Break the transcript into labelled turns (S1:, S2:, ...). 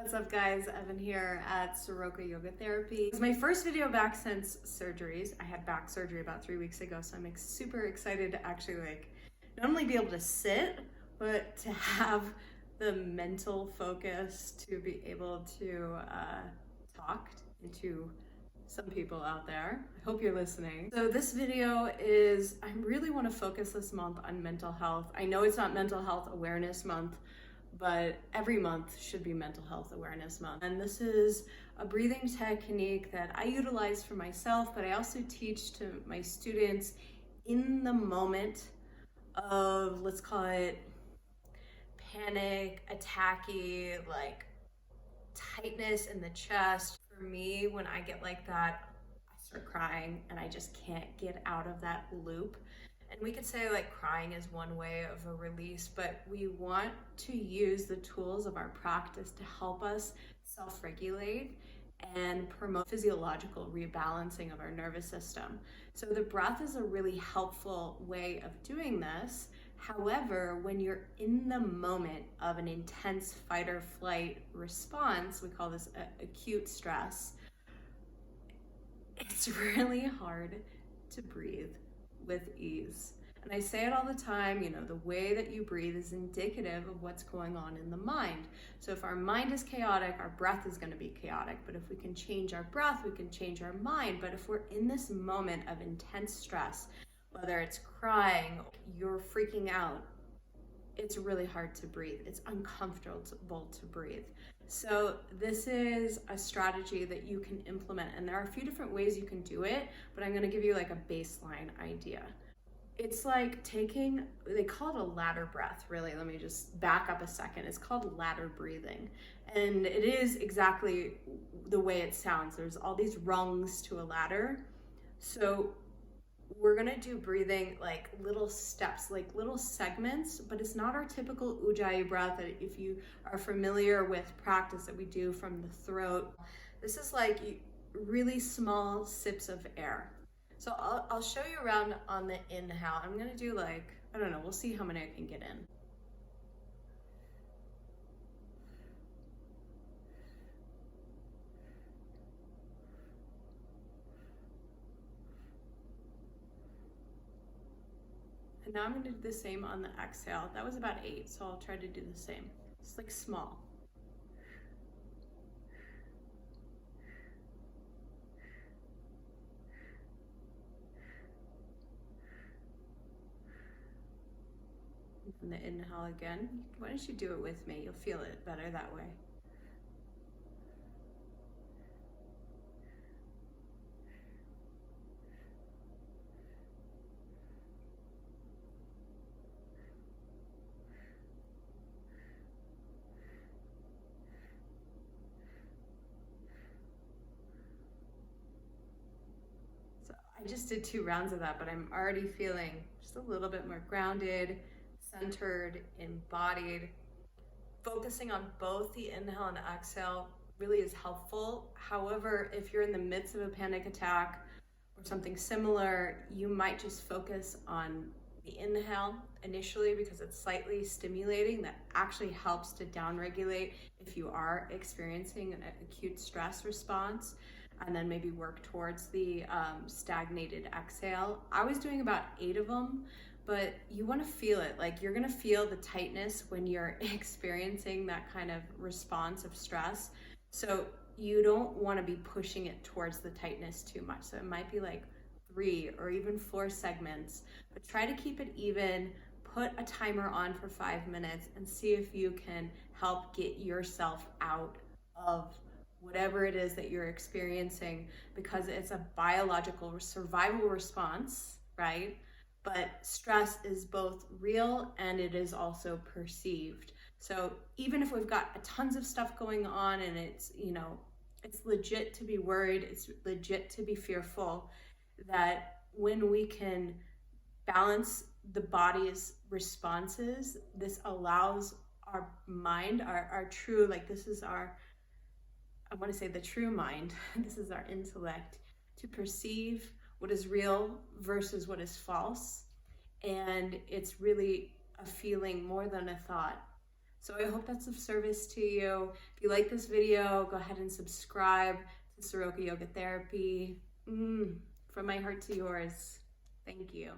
S1: What's up guys, Evan here at Soroka Yoga Therapy. It's my first video back since surgeries. I had back surgery about 3 weeks ago, so I'm super excited to actually not only be able to sit, but to have the mental focus to be able to talk into some people out there. I hope you're listening. So this video is, I really want to focus this month on mental health. I know it's not Mental Health Awareness Month, but every month should be Mental Health Awareness Month. And this is a breathing technique that I utilize for myself, but I also teach to my students in the moment of, let's call it panic, attacky, like tightness in the chest. For me, when I get like that, I start crying and I just can't get out of that loop. And we could say like crying is one way of a release, but we want to use the tools of our practice to help us self-regulate and promote physiological rebalancing of our nervous system. So the breath is a really helpful way of doing this. However, when you're in the moment of an intense fight or flight response, we call this acute stress, it's really hard to breathe with ease. And I say it all the time, the way that you breathe is indicative of what's going on in the mind. So if our mind is chaotic, our breath is going to be chaotic. But if we can change our breath, we can change our mind. But if we're in this moment of intense stress, whether it's crying, you're freaking out, it's really hard to breathe. It's uncomfortable to breathe. So this is a strategy that you can implement, and there are a few different ways you can do it, but I'm going to give you like a baseline idea. It's like they call it a ladder breath, really. Let me just back up a second. It's called ladder breathing, and it is exactly the way it sounds. There's all these rungs to a ladder. So we're gonna do breathing like little steps, like little segments, but it's not our typical Ujjayi breath that if you are familiar with practice that we do from the throat. This is like really small sips of air. So I'll show you around on the inhale. I'm gonna do I don't know, we'll see how many I can get in. And now I'm going to do the same on the exhale. That was about 8, so I'll try to do the same. It's like small. And the inhale again. Why don't you do it with me? You'll feel it better that way. I just did 2 rounds of that, but I'm already feeling just a little bit more grounded, centered, embodied. Focusing on both the inhale and exhale really is helpful. However, if you're in the midst of a panic attack or something similar, you might just focus on the inhale initially because it's slightly stimulating. That actually helps to downregulate if you are experiencing an acute stress response, and then maybe work towards the stagnated exhale. I was doing about 8 of them, but you want to feel it. Like you're going to feel the tightness when you're experiencing that kind of response of stress. So you don't want to be pushing it towards the tightness too much. So it might be like 3 or even 4 segments, but try to keep it even. Put a timer on for 5 minutes and see if you can help get yourself out of whatever it is that you're experiencing, because it's a biological survival response, right? But stress is both real and it is also perceived. So even if we've got tons of stuff going on and it's, it's legit to be worried, it's legit to be fearful, that when we can balance the body's responses, this allows our mind, our true, this is our, I want to say the true mind, this is our intellect, to perceive what is real versus what is false. And it's really a feeling more than a thought. So I hope that's of service to you. If you like this video, go ahead and subscribe to Soroka Yoga Therapy. From my heart to yours, thank you.